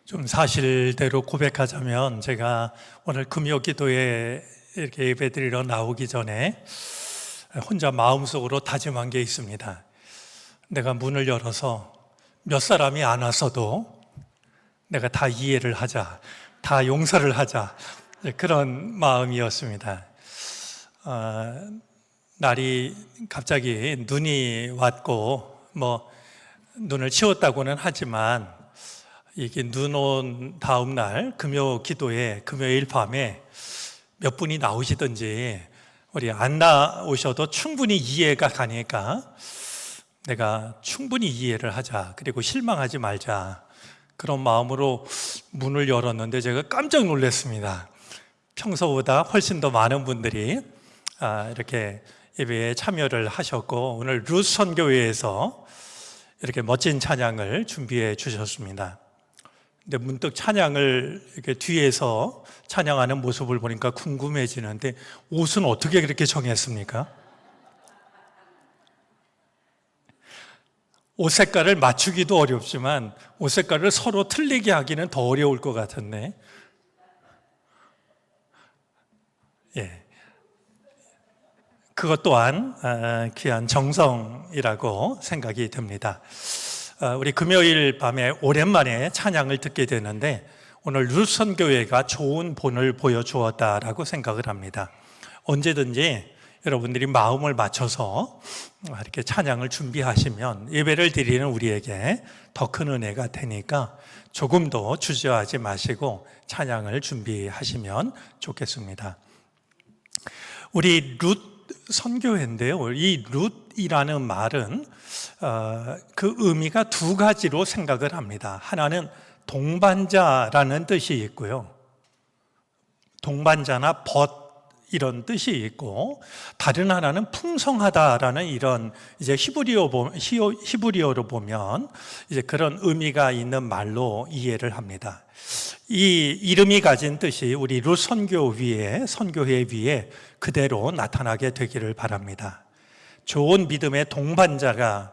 좀 사실대로 고백하자면 제가 오늘 금요 기도에 이렇게 예배드리러 나오기 전에 혼자 마음속으로 다짐한 게 있습니다. 내가 문을 열어서 몇 사람이 안 왔어도 내가 다 이해를 하자, 다 용서를 하자, 그런 마음이었습니다. 날이 갑자기 눈이 왔고 눈을 치웠다고는 하지만 이게 눈 온 다음 날 금요 기도에 금요일 밤에 몇 분이 나오시든지 우리 안 나오셔도 충분히 이해가 가니까 내가 충분히 이해를 하자, 그리고 실망하지 말자, 그런 마음으로 문을 열었는데 제가 깜짝 놀랐습니다. 평소보다 훨씬 더 많은 분들이 이렇게 예배에 참여를 하셨고, 오늘 룻 선교회에서 이렇게 멋진 찬양을 준비해 주셨습니다. 근데 문득 찬양을 이렇게 뒤에서 찬양하는 모습을 보니까 궁금해지는데, 옷은 어떻게 그렇게 정했습니까? 옷 색깔을 맞추기도 어렵지만 옷 색깔을 서로 틀리게 하기는 더 어려울 것 같은데, 그것 또한 귀한 정성이라고 생각이 듭니다. 우리 금요일 밤에 오랜만에 찬양을 듣게 되는데, 오늘 룻 선교회가 좋은 본을 보여주었다라고 생각을 합니다. 언제든지 여러분들이 마음을 맞춰서 이렇게 찬양을 준비하시면 예배를 드리는 우리에게 더 큰 은혜가 되니까 조금도 주저하지 마시고 찬양을 준비하시면 좋겠습니다. 우리 룻 선교회인데요, 이 룻이라는 말은 그 의미가 두 가지로 생각을 합니다. 하나는 동반자라는 뜻이 있고요, 동반자나 벗 이런 뜻이 있고, 다른 하나는 풍성하다라는 이런 이제 히브리어로 보면 이제 그런 의미가 있는 말로 이해를 합니다. 이 이름이 가진 뜻이 우리 룻 선교회 위에 그대로 나타나게 되기를 바랍니다. 좋은 믿음의 동반자가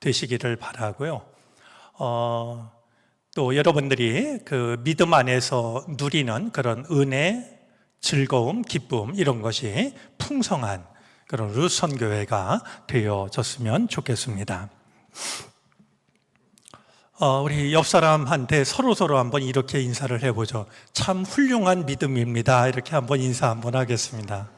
되시기를 바라고요. 또 여러분들이 그 믿음 안에서 누리는 그런 은혜, 즐거움, 기쁨, 이런 것이 풍성한 그런 룻 선교회가 되어졌으면 좋겠습니다. 우리 옆 사람한테 서로 한번 이렇게 인사를 해보죠. 참 훌륭한 믿음입니다. 이렇게 한번 인사 한번 하겠습니다.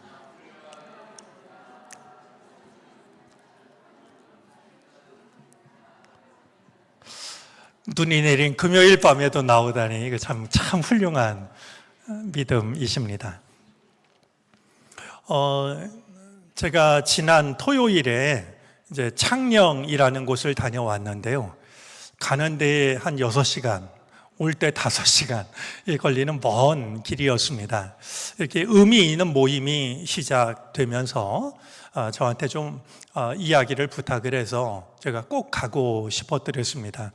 눈이 내린 금요일 밤에도 나오다니 참 훌륭한 믿음이십니다. 제가 지난 토요일에 이제 창녕이라는 곳을 다녀왔는데요, 가는데 한 6시간, 올 때 5시간 걸리는 먼 길이었습니다. 이렇게 의미 있는 모임이 시작되면서 저한테 좀 이야기를 부탁을 해서 제가 꼭 가고 싶었더랬습니다.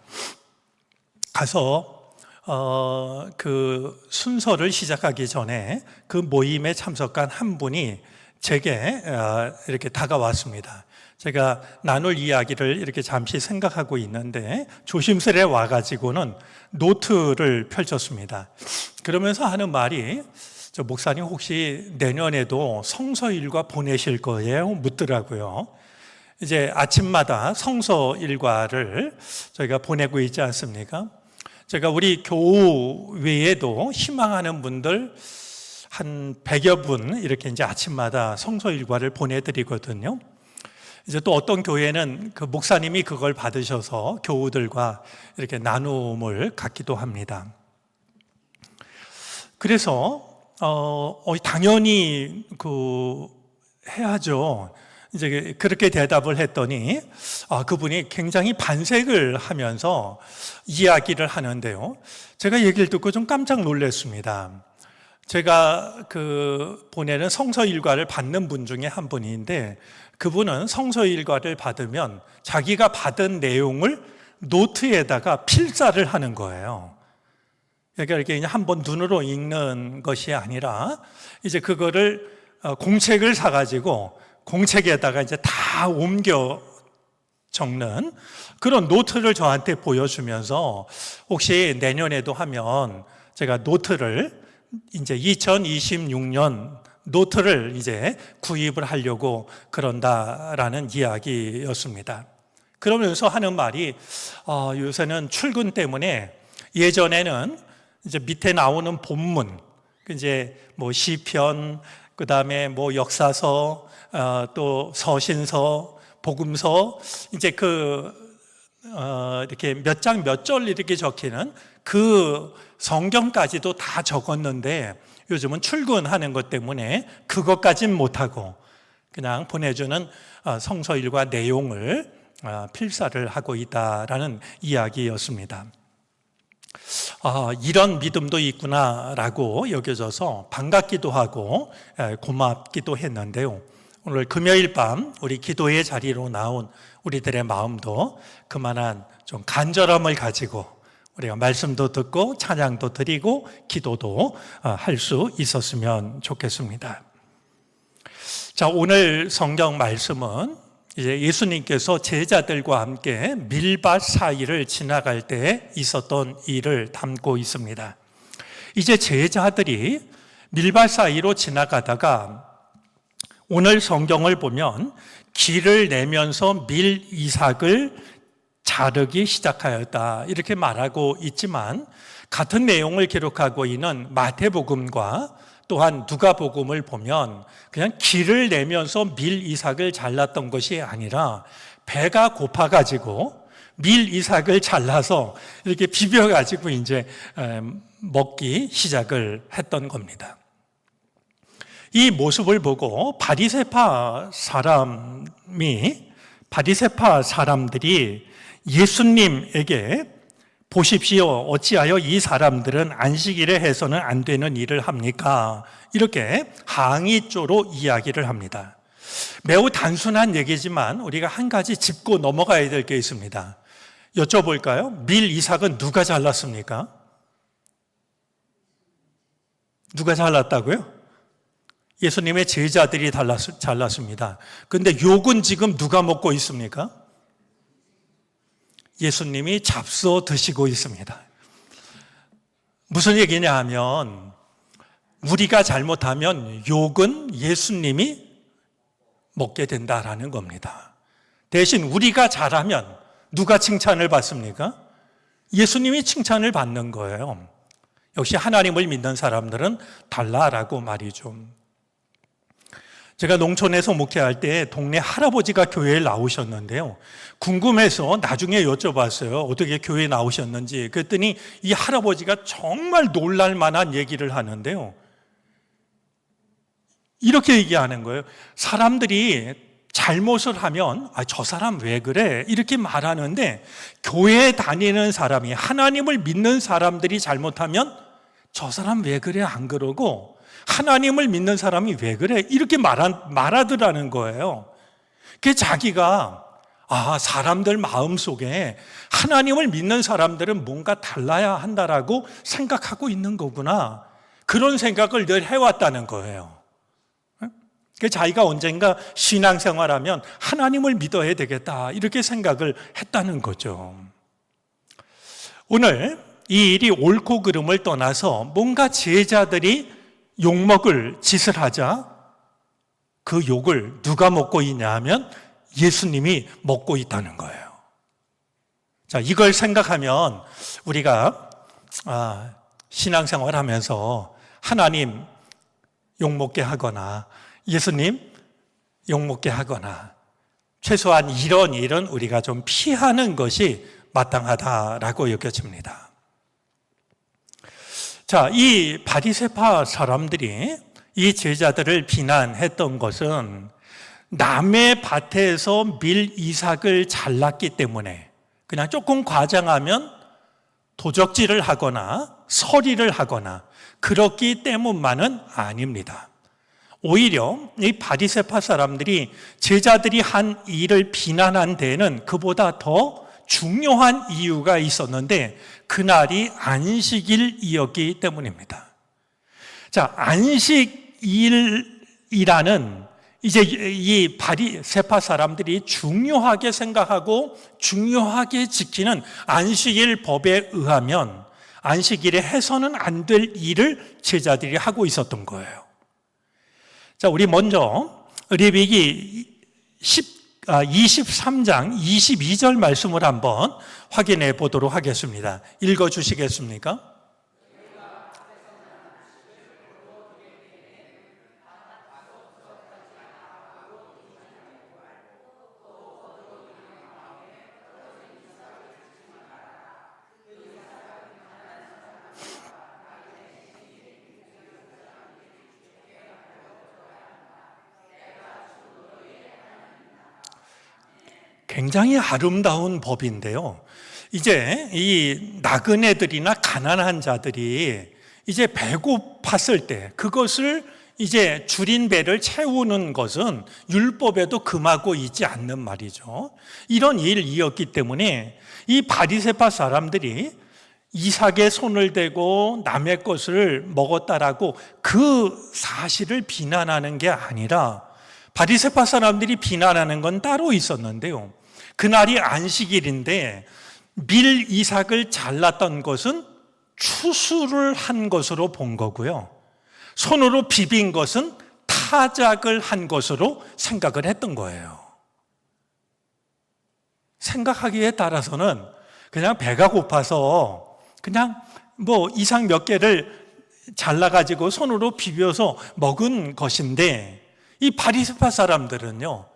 가서 그 순서를 시작하기 전에 그 모임에 참석한 한 분이 제게 이렇게 다가왔습니다. 제가 나눌 이야기를 이렇게 잠시 생각하고 있는데 조심스레 와가지고는 노트를 펼쳤습니다. 그러면서 하는 말이, 저 목사님 혹시 내년에도 성서일과 보내실 거예요? 묻더라고요. 이제 아침마다 성서일과를 저희가 보내고 있지 않습니까? 제가 우리 교회에도 희망하는 분들 한 100여 분 이렇게 이제 아침마다 성서일과를 보내드리거든요. 이제 또 어떤 교회는 그 목사님이 그걸 받으셔서 교우들과 이렇게 나눔을 갖기도 합니다. 그래서 당연히 해야죠. 이제 그렇게 대답을 했더니 그분이 굉장히 반색을 하면서 이야기를 하는데요, 제가 얘기를 듣고 좀 깜짝 놀랐습니다. 제가 보내는 성서일과를 받는 분 중에 한 분인데, 그분은 성서일과를 받으면 자기가 받은 내용을 노트에다가 필사를 하는 거예요. 그러니까 이렇게 한번 눈으로 읽는 것이 아니라 이제 그거를 공책을 사가지고 공책에다가 이제 다 옮겨 적는 그런 노트를 저한테 보여주면서 혹시 내년에도 하면 제가 노트를 이제 2026년 노트를 이제 구입을 하려고 그런다라는 이야기였습니다. 그러면서 하는 말이 요새는 출근 때문에 예전에는 이제 밑에 나오는 본문 이제 뭐 시편 그다음에 뭐 역사서 또 서신서 복음서 이제 이렇게 몇 장 몇 절 이렇게 적히는 그 성경까지도 다 적었는데 요즘은 출근하는 것 때문에 그것까진 못하고 그냥 보내주는 성서일과 내용을 필사를 하고 있다라는 이야기였습니다. 이런 믿음도 있구나라고 여겨져서 반갑기도 하고 고맙기도 했는데요. 오늘 금요일 밤 우리 기도의 자리로 나온 우리들의 마음도 그만한 좀 간절함을 가지고 우리가 말씀도 듣고 찬양도 드리고 기도도 할 수 있었으면 좋겠습니다. 자, 오늘 성경 말씀은 이제 예수님께서 제자들과 함께 밀밭 사이를 지나갈 때 있었던 일을 담고 있습니다. 이제 제자들이 밀밭 사이로 지나가다가 오늘 성경을 보면 길을 내면서 밀 이삭을 자르기 시작하였다 이렇게 말하고 있지만 같은 내용을 기록하고 있는 마태복음과 또한 누가복음을 보면 그냥 길을 내면서 밀 이삭을 잘랐던 것이 아니라 배가 고파가지고 밀 이삭을 잘라서 이렇게 비벼가지고 이제 먹기 시작을 했던 겁니다. 이 모습을 보고 바리새파 사람들이 예수님에게 보십시오. 어찌하여 이 사람들은 안식일에 해서는 안 되는 일을 합니까? 이렇게 항의조로 이야기를 합니다. 매우 단순한 얘기지만 우리가 한 가지 짚고 넘어가야 될 게 있습니다. 여쭤볼까요? 밀 이삭은 누가 잘랐습니까? 누가 잘랐다고요? 예수님의 제자들이 잘랐습니다. 그런데 욕은 지금 누가 먹고 있습니까? 예수님이 잡숴 드시고 있습니다. 무슨 얘기냐 하면 우리가 잘못하면 욕은 예수님이 먹게 된다라는 겁니다. 대신 우리가 잘하면 누가 칭찬을 받습니까? 예수님이 칭찬을 받는 거예요. 역시 하나님을 믿는 사람들은 달라라고 말이죠. 제가 농촌에서 목회할 때 동네 할아버지가 교회에 나오셨는데요. 궁금해서 나중에 여쭤봤어요. 어떻게 교회에 나오셨는지. 그랬더니 이 할아버지가 정말 놀랄 만한 얘기를 하는데요. 이렇게 얘기하는 거예요. 사람들이 잘못을 하면 저 사람 왜 그래? 이렇게 말하는데 교회에 다니는 사람이 하나님을 믿는 사람들이 잘못하면 저 사람 왜 그래? 안 그러고 하나님을 믿는 사람이 왜 그래? 이렇게 말하더라는 거예요. 그게 자기가 사람들 마음속에 하나님을 믿는 사람들은 뭔가 달라야 한다라고 생각하고 있는 거구나. 그런 생각을 늘 해왔다는 거예요. 자기가 언젠가 신앙생활하면 하나님을 믿어야 되겠다 이렇게 생각을 했다는 거죠. 오늘 이 일이 옳고 그름을 떠나서 뭔가 제자들이 욕먹을 짓을 하자 그 욕을 누가 먹고 있냐 하면 예수님이 먹고 있다는 거예요. 자, 이걸 생각하면 우리가 신앙생활 하면서 하나님 욕먹게 하거나 예수님 욕먹게 하거나 최소한 이런 일은 우리가 좀 피하는 것이 마땅하다라고 여겨집니다. 자, 이 바리새파 사람들이 이 제자들을 비난했던 것은 남의 밭에서 밀 이삭을 잘랐기 때문에 그냥 조금 과장하면 도적질을 하거나 서리를 하거나 그렇기 때문만은 아닙니다. 오히려 이 바리새파 사람들이 제자들이 한 일을 비난한 데에는 그보다 더 중요한 이유가 있었는데 그날이 안식일이었기 때문입니다. 자, 안식일이라는 이제 이 바리새파 사람들이 중요하게 생각하고 중요하게 지키는 안식일 법에 의하면 안식일에 해서는 안 될 일을 제자들이 하고 있었던 거예요. 자, 우리 먼저 레위기 23장 22절 말씀을 한번 확인해 보도록 하겠습니다. 읽어 주시겠습니까? 굉장히 아름다운 법인데요. 이제 이 나그네들이나 가난한 자들이 이제 배고팠을 때 그것을 이제 줄인 배를 채우는 것은 율법에도 금하고 있지 않는 말이죠. 이런 일이었기 때문에 이 바리새파 사람들이 이삭의 손을 대고 남의 것을 먹었다라고 그 사실을 비난하는 게 아니라 바리새파 사람들이 비난하는 건 따로 있었는데요. 그날이 안식일인데 밀 이삭을 잘랐던 것은 추수를 한 것으로 본 거고요. 손으로 비빈 것은 타작을 한 것으로 생각을 했던 거예요. 생각하기에 따라서는 그냥 배가 고파서 그냥 이삭 몇 개를 잘라가지고 손으로 비벼서 먹은 것인데 이 바리새파 사람들은요,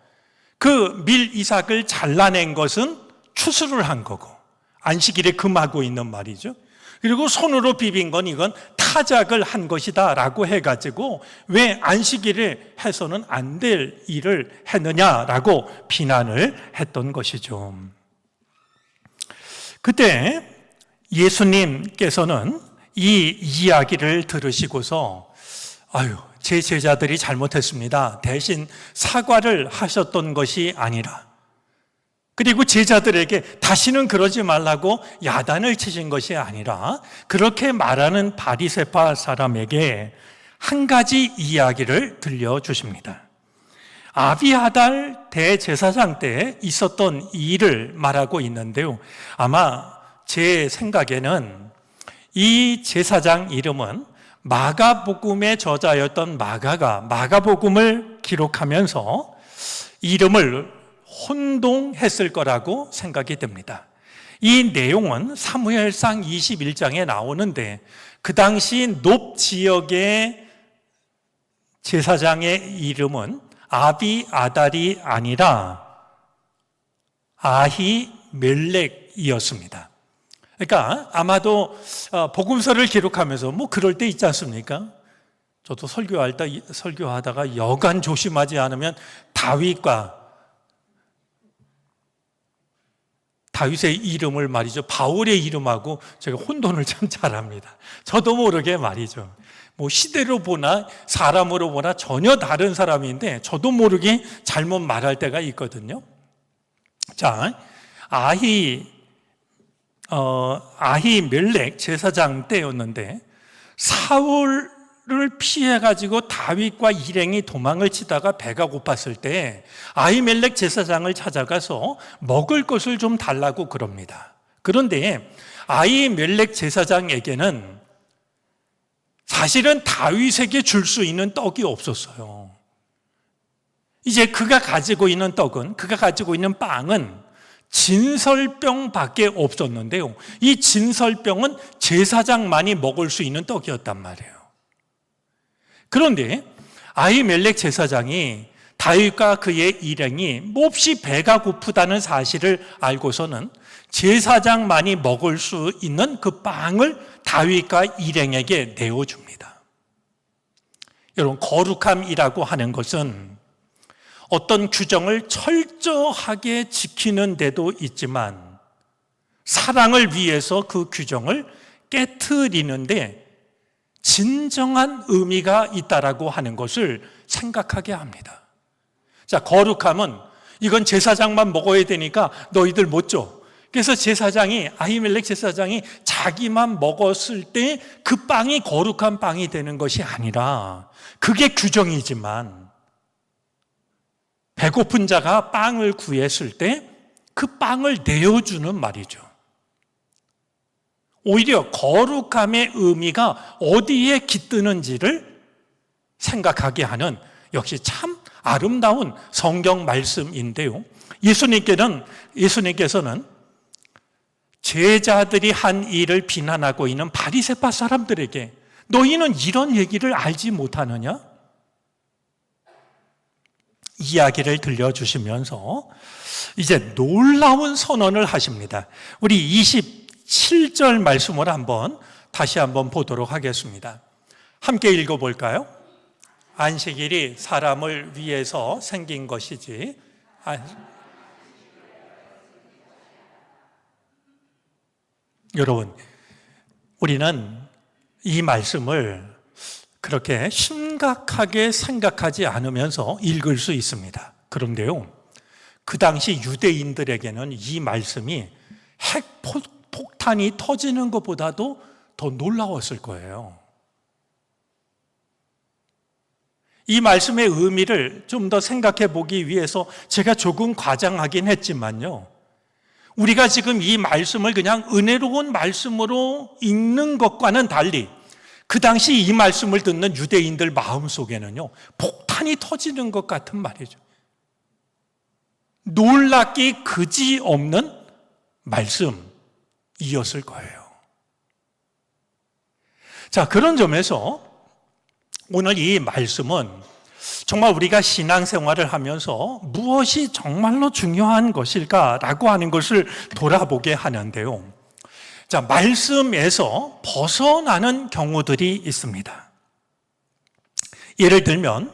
그 밀 이삭을 잘라낸 것은 추수를 한 거고 안식일에 금하고 있는 말이죠. 그리고 손으로 비빈 건 이건 타작을 한 것이다 라고 해가지고 왜 안식일에 해서는 안 될 일을 했느냐라고 비난을 했던 것이죠. 그때 예수님께서는 이 이야기를 들으시고서 제 제자들이 잘못했습니다. 대신 사과를 하셨던 것이 아니라, 그리고 제자들에게 다시는 그러지 말라고 야단을 치신 것이 아니라 그렇게 말하는 바리새파 사람에게 한 가지 이야기를 들려주십니다. 아비아달 대제사장 때 있었던 일을 말하고 있는데요. 아마 제 생각에는 이 제사장 이름은 마가복음의 저자였던 마가가 마가복음을 기록하면서 이름을 혼동했을 거라고 생각이 됩니다. 이 내용은 사무엘상 21장에 나오는데 그 당시 높 지역의 제사장의 이름은 아비아달이 아니라 아히멜렉이었습니다. 그러니까 아마도 복음서를 기록하면서 그럴 때 있지 않습니까? 저도 설교하다가 여간 조심하지 않으면 다윗의 이름을 말이죠, 바울의 이름하고 제가 혼돈을 참 잘합니다. 저도 모르게 말이죠. 시대로 보나 사람으로 보나 전혀 다른 사람인데 저도 모르게 잘못 말할 때가 있거든요. 자, 아히멜렉 제사장 때였는데 사울을 피해가지고 다윗과 일행이 도망을 치다가 배가 고팠을 때 아히멜렉 제사장을 찾아가서 먹을 것을 좀 달라고 그럽니다. 그런데 아히멜렉 제사장에게는 사실은 다윗에게 줄 수 있는 떡이 없었어요. 이제 그가 가지고 있는 빵은 진설병밖에 없었는데요. 이 진설병은 제사장만이 먹을 수 있는 떡이었단 말이에요. 그런데 아히멜렉 제사장이 다윗과 그의 일행이 몹시 배가 고프다는 사실을 알고서는 제사장만이 먹을 수 있는 그 빵을 다윗과 일행에게 내어줍니다. 여러분, 거룩함이라고 하는 것은 어떤 규정을 철저하게 지키는 데도 있지만 사랑을 위해서 그 규정을 깨트리는데 진정한 의미가 있다라고 하는 것을 생각하게 합니다. 자, 거룩함은 이건 제사장만 먹어야 되니까 너희들 못 줘. 그래서 아히멜렉 제사장이 자기만 먹었을 때 그 빵이 거룩한 빵이 되는 것이 아니라, 그게 규정이지만 배고픈 자가 빵을 구했을 때 그 빵을 내어주는 말이죠. 오히려 거룩함의 의미가 어디에 깃드는지를 생각하게 하는 역시 참 아름다운 성경 말씀인데요. 예수님께서는 제자들이 한 일을 비난하고 있는 바리새파 사람들에게 너희는 이런 얘기를 알지 못하느냐? 이야기를 들려주시면서 이제 놀라운 선언을 하십니다. 우리 27절 말씀을 다시 한번 보도록 하겠습니다. 함께 읽어볼까요? 안식일이 사람을 위해서 생긴 것이지. 여러분, 우리는 이 말씀을 그렇게 심각하게 생각하지 않으면서 읽을 수 있습니다. 그런데요, 그 당시 유대인들에게는 이 말씀이 핵폭탄이 터지는 것보다도 더 놀라웠을 거예요. 이 말씀의 의미를 좀 더 생각해 보기 위해서 제가 조금 과장하긴 했지만요, 우리가 지금 이 말씀을 그냥 은혜로운 말씀으로 읽는 것과는 달리 그 당시 이 말씀을 듣는 유대인들 마음속에는요, 폭탄이 터지는 것 같은 말이죠. 놀랍기 그지없는 말씀이었을 거예요. 자, 그런 점에서 오늘 이 말씀은 정말 우리가 신앙생활을 하면서 무엇이 정말로 중요한 것일까라고 하는 것을 돌아보게 하는데요. 자, 말씀에서 벗어나는 경우들이 있습니다. 예를 들면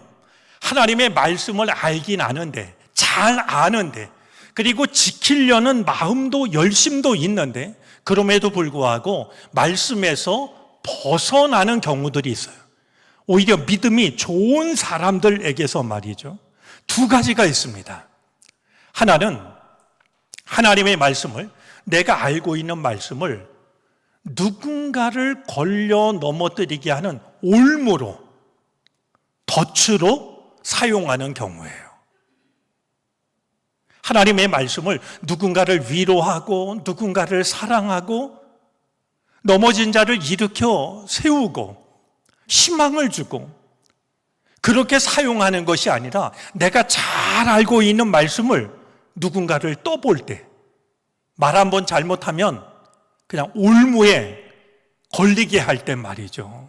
하나님의 말씀을 알긴 아는데, 잘 아는데, 그리고 지키려는 마음도 열심도 있는데 그럼에도 불구하고 말씀에서 벗어나는 경우들이 있어요. 오히려 믿음이 좋은 사람들에게서 말이죠. 두 가지가 있습니다. 하나는 하나님의 말씀을, 내가 알고 있는 말씀을 누군가를 걸려 넘어뜨리게 하는 올무로, 덫으로 사용하는 경우예요. 하나님의 말씀을 누군가를 위로하고 누군가를 사랑하고 넘어진 자를 일으켜 세우고 희망을 주고 그렇게 사용하는 것이 아니라 내가 잘 알고 있는 말씀을 누군가를 떠볼 때 말 한 번 잘못하면 그냥 올무에 걸리게 할 때 말이죠.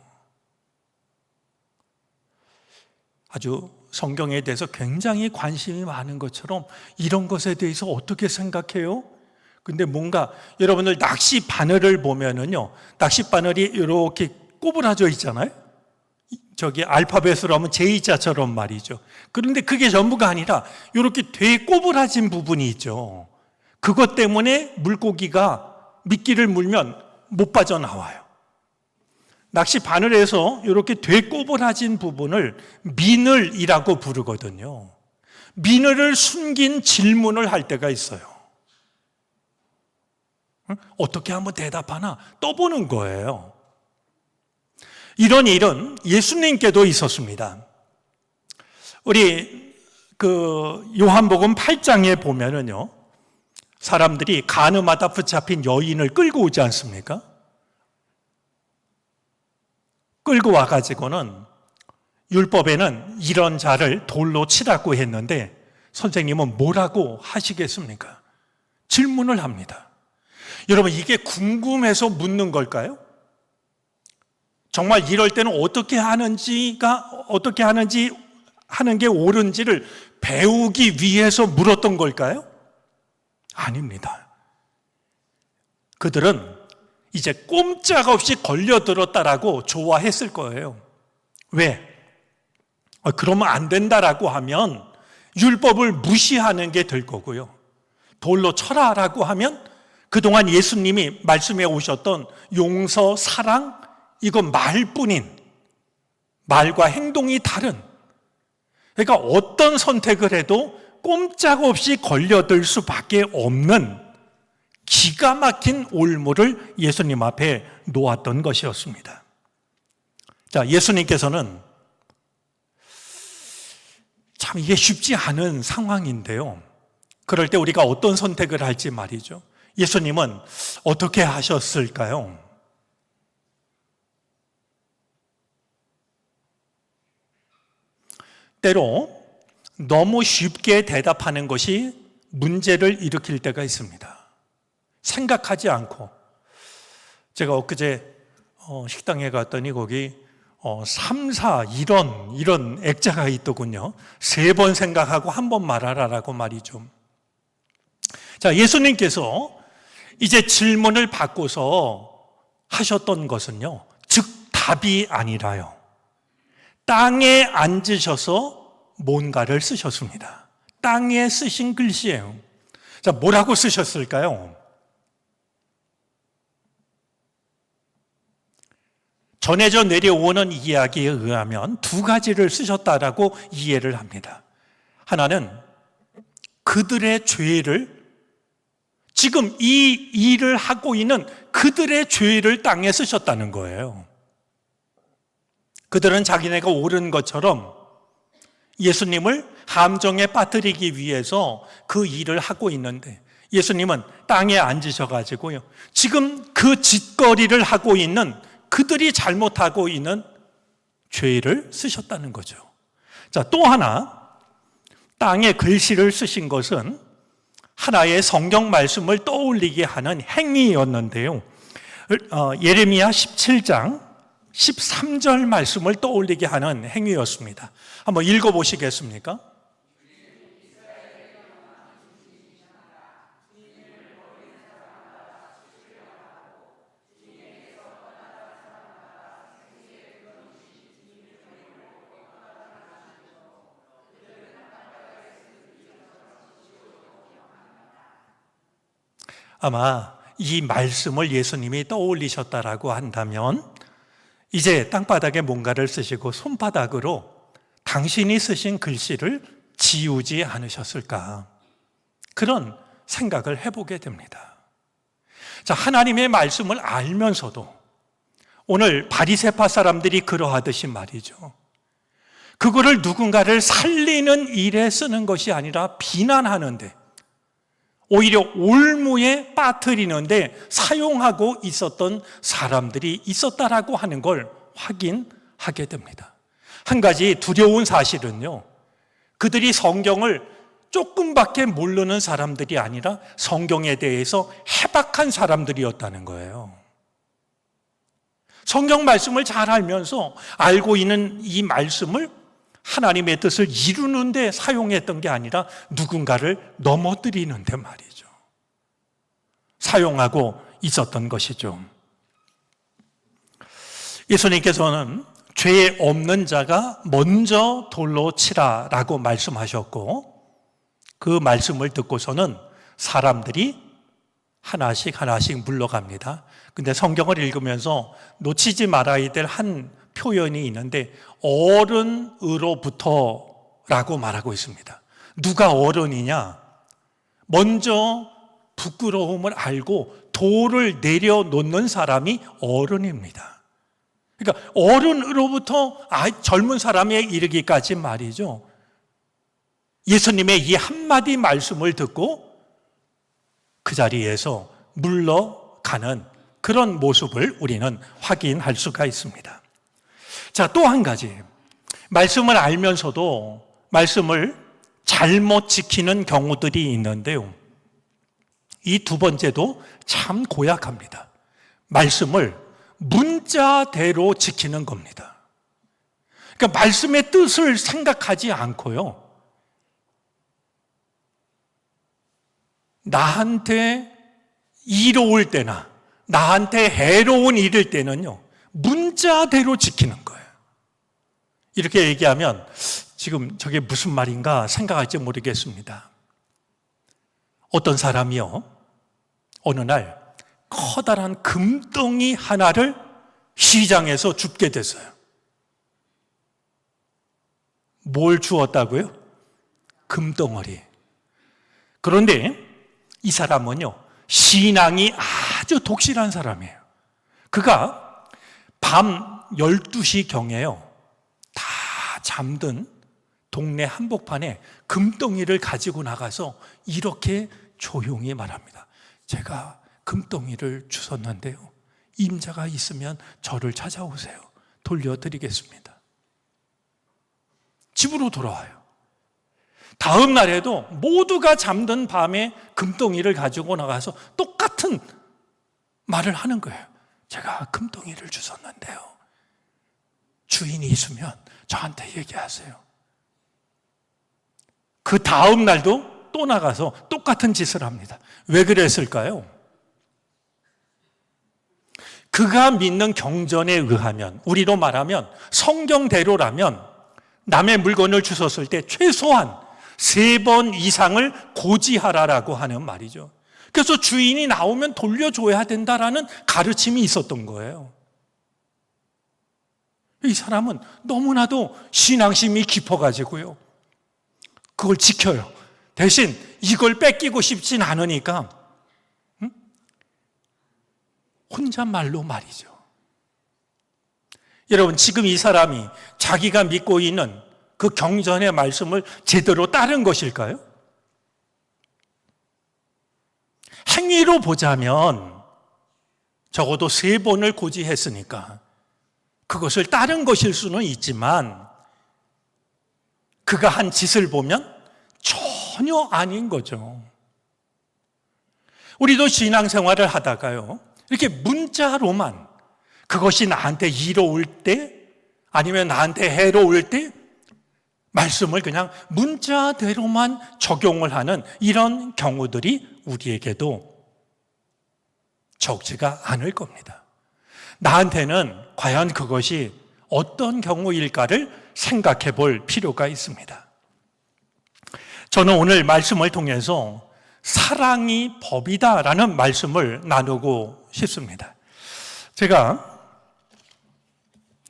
아주 성경에 대해서 굉장히 관심이 많은 것처럼 이런 것에 대해서 어떻게 생각해요? 근데 뭔가 여러분들 낚시 바늘을 보면은요, 낚시 바늘이 이렇게 꼬부라져 있잖아요. 저기 알파벳으로 하면 J자처럼 말이죠. 그런데 그게 전부가 아니라 이렇게 되게 꼬부라진 부분이 있죠. 그것 때문에 물고기가 미끼를 물면 못 빠져나와요. 낚시 바늘에서 이렇게 되게 꼬부라진 부분을 미늘이라고 부르거든요. 미늘을 숨긴 질문을 할 때가 있어요. 어떻게 한번 대답하나 떠보는 거예요. 이런 일은 예수님께도 있었습니다. 우리 요한복음 8장에 보면은요, 사람들이 가늠하다 붙잡힌 여인을 끌고 오지 않습니까? 끌고 와가지고는 율법에는 이런 자를 돌로 치라고 했는데 선생님은 뭐라고 하시겠습니까? 질문을 합니다. 여러분, 이게 궁금해서 묻는 걸까요? 정말 이럴 때는 어떻게 하는 게 옳은지를 배우기 위해서 물었던 걸까요? 아닙니다. 그들은 이제 꼼짝없이 걸려들었다라고 좋아했을 거예요. 왜? 그러면 안 된다라고 하면 율법을 무시하는 게 될 거고요. 돌로 쳐라라고 하면 그동안 예수님이 말씀해 오셨던 용서, 사랑, 이건 말뿐인, 말과 행동이 다른, 그러니까 어떤 선택을 해도 꼼짝없이 걸려들 수밖에 없는 기가 막힌 올무를 예수님 앞에 놓았던 것이었습니다. 자, 예수님께서는 참 이게 쉽지 않은 상황인데요. 그럴 때 우리가 어떤 선택을 할지 말이죠. 예수님은 어떻게 하셨을까요? 때로 너무 쉽게 대답하는 것이 문제를 일으킬 때가 있습니다. 생각하지 않고. 제가 엊그제 식당에 갔더니 거기 3, 4 이런 액자가 있더군요. 3번 생각하고 1번 말하라라고 말이죠. 자, 예수님께서 이제 질문을 바꿔서 하셨던 것은요, 즉 답이 아니라요, 땅에 앉으셔서 뭔가를 쓰셨습니다. 땅에 쓰신 글씨예요. 자, 뭐라고 쓰셨을까요? 전해져 내려오는 이야기에 의하면 2가지를 쓰셨다라고 이해를 합니다. 하나는 그들의 죄를, 지금 이 일을 하고 있는 그들의 죄를 땅에 쓰셨다는 거예요. 그들은 자기네가 옳은 것처럼 예수님을 함정에 빠뜨리기 위해서 그 일을 하고 있는데, 예수님은 땅에 앉으셔가지고요, 지금 그 짓거리를 하고 있는 그들이 잘못하고 있는 죄를 쓰셨다는 거죠. 자, 또 하나, 땅에 글씨를 쓰신 것은 하나의 성경 말씀을 떠올리게 하는 행위였는데요. 예레미야 17장 13절 말씀을 떠올리게 하는 행위였습니다. 한번 읽어보시겠습니까? 아마 이 말씀을 예수님이 떠올리셨다라고 한다면 이제 땅바닥에 뭔가를 쓰시고 손바닥으로 당신이 쓰신 글씨를 지우지 않으셨을까, 그런 생각을 해보게 됩니다. 자, 하나님의 말씀을 알면서도 오늘 바리새파 사람들이 그러하듯이 말이죠, 그거를 누군가를 살리는 일에 쓰는 것이 아니라 비난하는데, 오히려 올무에 빠뜨리는데 사용하고 있었던 사람들이 있었다라고 하는 걸 확인하게 됩니다. 한 가지 두려운 사실은요, 그들이 성경을 조금밖에 모르는 사람들이 아니라 성경에 대해서 해박한 사람들이었다는 거예요. 성경 말씀을 잘 알면서 알고 있는 이 말씀을 하나님의 뜻을 이루는 데 사용했던 게 아니라 누군가를 넘어뜨리는 데 말이죠, 사용하고 있었던 것이죠. 예수님께서는 죄 없는 자가 먼저 돌로 치라라고 말씀하셨고, 그 말씀을 듣고서는 사람들이 하나씩 물러갑니다. 근데 성경을 읽으면서 놓치지 말아야 될 한 표현이 있는데, 어른으로부터라고 말하고 있습니다. 누가 어른이냐? 먼저 부끄러움을 알고 돌을 내려놓는 사람이 어른입니다. 그러니까 어른으로부터 젊은 사람에 이르기까지 말이죠, 예수님의 이 한마디 말씀을 듣고 그 자리에서 물러가는 그런 모습을 우리는 확인할 수가 있습니다. 자, 또 한 가지, 말씀을 알면서도 말씀을 잘못 지키는 경우들이 있는데요, 이 2번째도 참 고약합니다. 말씀을 문자대로 지키는 겁니다. 그러니까 말씀의 뜻을 생각하지 않고요, 나한테 이로울 때나 나한테 해로운 일일 때는요, 문자대로 지키는 거예요. 이렇게 얘기하면 지금 저게 무슨 말인가 생각할지 모르겠습니다. 어떤 사람이요, 어느 날 커다란 금덩이 하나를 시장에서 줍게 됐어요. 뭘 주었다고요? 금덩어리. 그런데 이 사람은요, 신앙이 아주 독실한 사람이에요. 그가 밤 12시경에요, 다 잠든 동네 한복판에 금덩이를 가지고 나가서 이렇게 조용히 말합니다. 제가 금덩이를 주웠는데요, 임자가 있으면 저를 찾아오세요. 돌려드리겠습니다. 집으로 돌아와요. 다음 날에도 모두가 잠든 밤에 금덩이를 가지고 나가서 똑같은 말을 하는 거예요. 제가 금덩이를 주웠는데요, 주인이 있으면 저한테 얘기하세요. 그 다음 날도 또 나가서 똑같은 짓을 합니다. 왜 그랬을까요? 그가 믿는 경전에 의하면, 우리로 말하면 성경대로라면 남의 물건을 주웠을 때 최소한 3번 이상을 고지하라라고 하는 말이죠. 그래서 주인이 나오면 돌려줘야 된다라는 가르침이 있었던 거예요. 이 사람은 너무나도 신앙심이 깊어가지고요, 그걸 지켜요. 대신 이걸 뺏기고 싶진 않으니까 혼잣말로 말이죠. 여러분, 지금 이 사람이 자기가 믿고 있는 그 경전의 말씀을 제대로 따른 것일까요? 행위로 보자면 적어도 3번을 고지했으니까 그것을 따른 것일 수는 있지만, 그가 한 짓을 보면 전혀 아닌 거죠. 우리도 신앙생활을 하다가요, 이렇게 문자로만 그것이 나한테 이로울 때, 아니면 나한테 해로울 때 말씀을 그냥 문자대로만 적용을 하는 이런 경우들이 우리에게도 적지가 않을 겁니다. 나한테는 과연 그것이 어떤 경우일까를 생각해 볼 필요가 있습니다. 저는 오늘 말씀을 통해서 사랑이 법이다라는 말씀을 나누고 싶습니다. 제가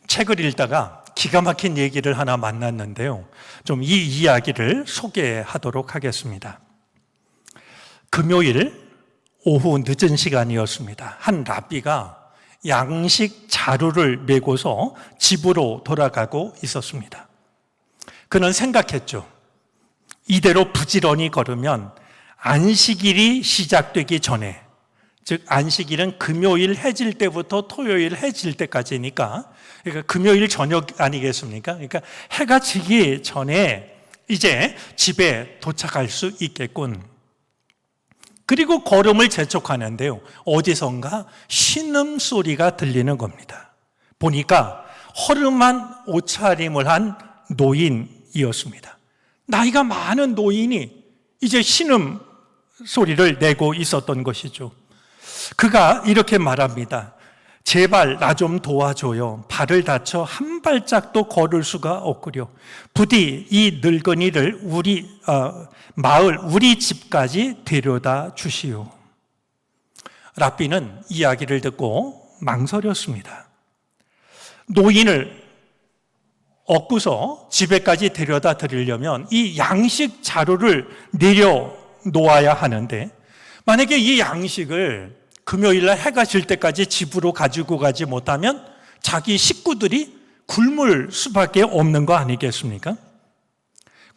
책을 읽다가 기가 막힌 얘기를 하나 만났는데요, 좀 이 이야기를 소개하도록 하겠습니다. 금요일 오후 늦은 시간이었습니다. 한 랍비가 양식 자루를 메고서 집으로 돌아가고 있었습니다. 그는 생각했죠. 이대로 부지런히 걸으면 안식일이 시작되기 전에, 즉 안식일은 금요일 해질 때부터 토요일 해질 때까지니까, 그러니까 금요일 저녁 아니겠습니까? 그러니까 해가 지기 전에 이제 집에 도착할 수 있겠군. 그리고 걸음을 재촉하는데요, 어디선가 신음소리가 들리는 겁니다. 보니까 허름한 옷차림을 한 노인이었습니다. 나이가 많은 노인이 이제 신음소리를 내고 있었던 것이죠. 그가 이렇게 말합니다. 제발 나 좀 도와줘요. 발을 다쳐 한 발짝도 걸을 수가 없구려. 부디 이 늙은이를 마을 우리 집까지 데려다 주시오. 랍비는 이야기를 듣고 망설였습니다. 노인을 얻고서 집에까지 데려다 드리려면 이 양식 자루를 내려놓아야 하는데, 만약에 이 양식을 금요일날 해가 질 때까지 집으로 가지고 가지 못하면 자기 식구들이 굶을 수밖에 없는 거 아니겠습니까?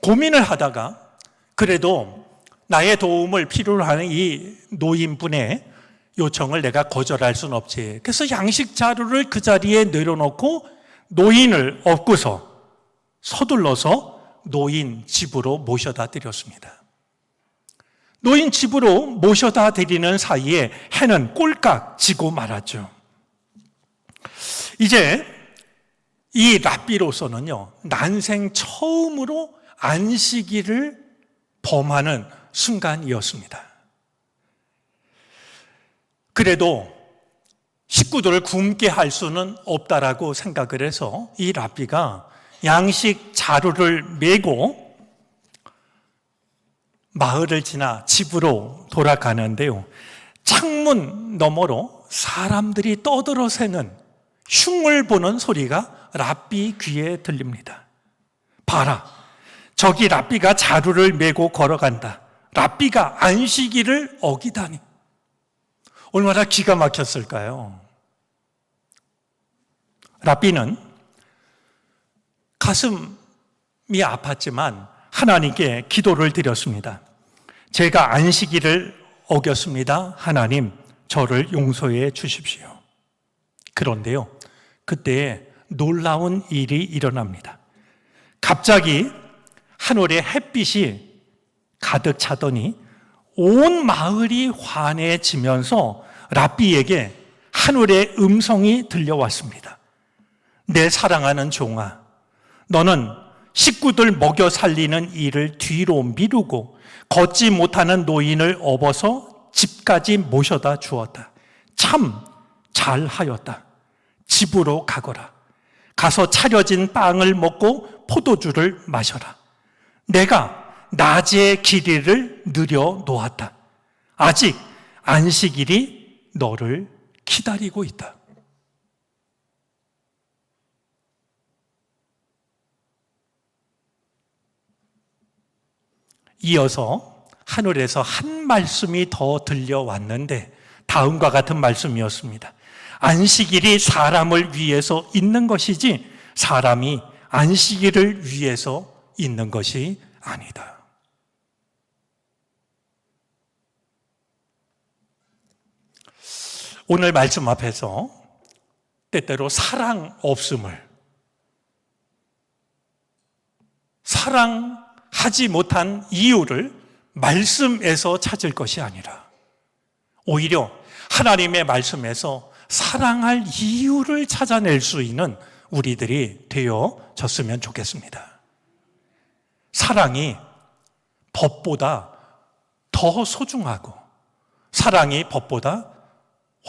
고민을 하다가 그래도 나의 도움을 필요로 하는 이 노인분의 요청을 내가 거절할 수는 없지. 그래서 양식 자루를 그 자리에 내려놓고 노인을 업고서 서둘러서 노인 집으로 모셔다 드렸습니다. 노인 집으로 모셔다 드리는 사이에 해는 꼴깍 지고 말았죠. 이제 이 랍비로서는요, 난생 처음으로 안식일을 범하는 순간이었습니다. 그래도 식구들을 굶게 할 수는 없다라고 생각을 해서 이 랍비가 양식 자루를 메고 마을을 지나 집으로 돌아가는데요, 창문 너머로 사람들이 떠들어 새는 흉을 보는 소리가 랍비 귀에 들립니다. 봐라, 저기 랍비가 자루를 메고 걸어간다. 랍비가 안식일을 어기다니. 얼마나 기가 막혔을까요? 랍비는 가슴 아팠지만 하나님께 기도를 드렸습니다. 제가 안식일을 어겼습니다. 하나님, 저를 용서해 주십시오. 그런데요, 그때 놀라운 일이 일어납니다. 갑자기 하늘에 햇빛이 가득 차더니 온 마을이 환해지면서 랍비에게 하늘의 음성이 들려왔습니다. 내 사랑하는 종아, 너는 식구들 먹여 살리는 일을 뒤로 미루고 걷지 못하는 노인을 업어서 집까지 모셔다 주었다. 참 잘하였다. 집으로 가거라. 가서 차려진 빵을 먹고 포도주를 마셔라. 내가 낮의 길이를 늘여 놓았다. 아직 안식일이 너를 기다리고 있다. 이어서 하늘에서 한 말씀이 더 들려왔는데 다음과 같은 말씀이었습니다. 안식일이 사람을 위해서 있는 것이지 사람이 안식일을 위해서 있는 것이 아니다. 오늘 말씀 앞에서 때때로 사랑 없음을, 사랑하지 못한 이유를 말씀에서 찾을 것이 아니라 오히려 하나님의 말씀에서 사랑할 이유를 찾아낼 수 있는 우리들이 되어졌으면 좋겠습니다. 사랑이 법보다 더 소중하고 사랑이 법보다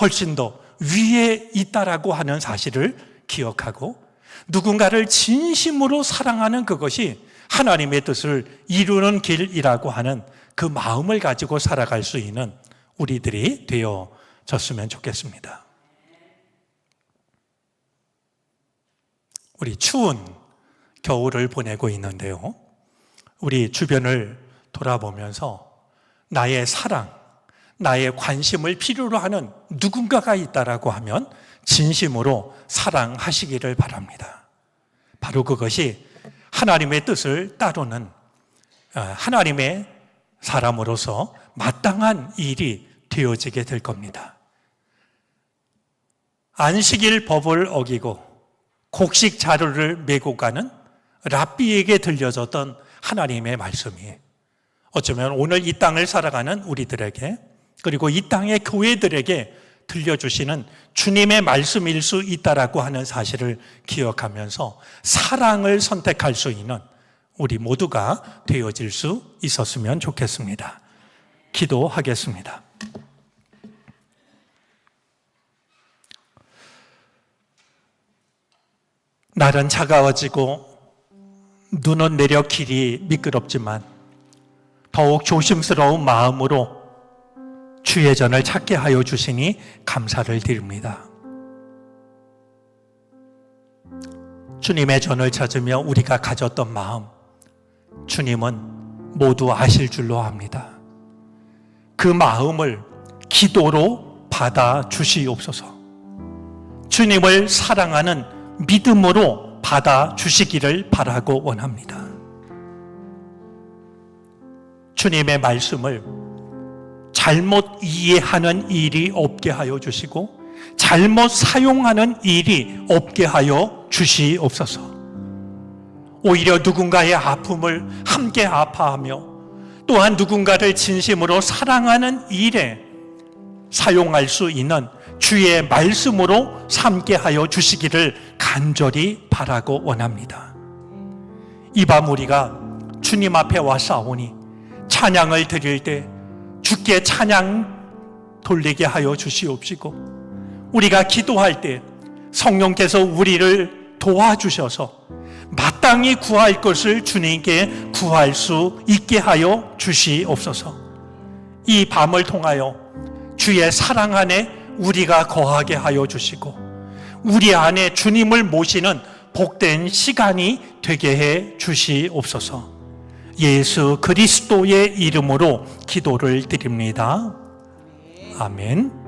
훨씬 더 위에 있다라고 하는 사실을 기억하고 누군가를 진심으로 사랑하는 그것이 하나님의 뜻을 이루는 길이라고 하는 그 마음을 가지고 살아갈 수 있는 우리들이 되어졌으면 좋겠습니다. 우리 추운 겨울을 보내고 있는데요, 우리 주변을 돌아보면서 나의 사랑, 나의 관심을 필요로 하는 누군가가 있다라고 하면 진심으로 사랑하시기를 바랍니다. 바로 그것이 하나님의 뜻을 따르는 하나님의 사람으로서 마땅한 일이 되어지게 될 겁니다. 안식일 법을 어기고 곡식 자루를 메고 가는 랍비에게 들려졌던 하나님의 말씀이 어쩌면 오늘 이 땅을 살아가는 우리들에게, 그리고 이 땅의 교회들에게 들려주시는 주님의 말씀일 수 있다라고 하는 사실을 기억하면서 사랑을 선택할 수 있는 우리 모두가 되어질 수 있었으면 좋겠습니다. 기도하겠습니다. 날은 차가워지고 눈은 내려 길이 미끄럽지만 더욱 조심스러운 마음으로 주의 전을 찾게 하여 주시니 감사를 드립니다. 주님의 전을 찾으며 우리가 가졌던 마음, 주님은 모두 아실 줄로 압니다. 그 마음을 기도로 받아 주시옵소서. 주님을 사랑하는 믿음으로 받아 주시기를 바라고 원합니다. 주님의 말씀을 잘못 이해하는 일이 없게 하여 주시고 잘못 사용하는 일이 없게 하여 주시옵소서. 오히려 누군가의 아픔을 함께 아파하며 또한 누군가를 진심으로 사랑하는 일에 사용할 수 있는 주의 말씀으로 삼게 하여 주시기를 간절히 바라고 원합니다. 이 밤 우리가 주님 앞에 와 싸우니 찬양을 드릴 때 주께 찬양 돌리게 하여 주시옵시고, 우리가 기도할 때 성령께서 우리를 도와주셔서 마땅히 구할 것을 주님께 구할 수 있게 하여 주시옵소서. 이 밤을 통하여 주의 사랑 안에 우리가 거하게 하여 주시고 우리 안에 주님을 모시는 복된 시간이 되게 해 주시옵소서. 예수 그리스도의 이름으로 기도를 드립니다. 아멘.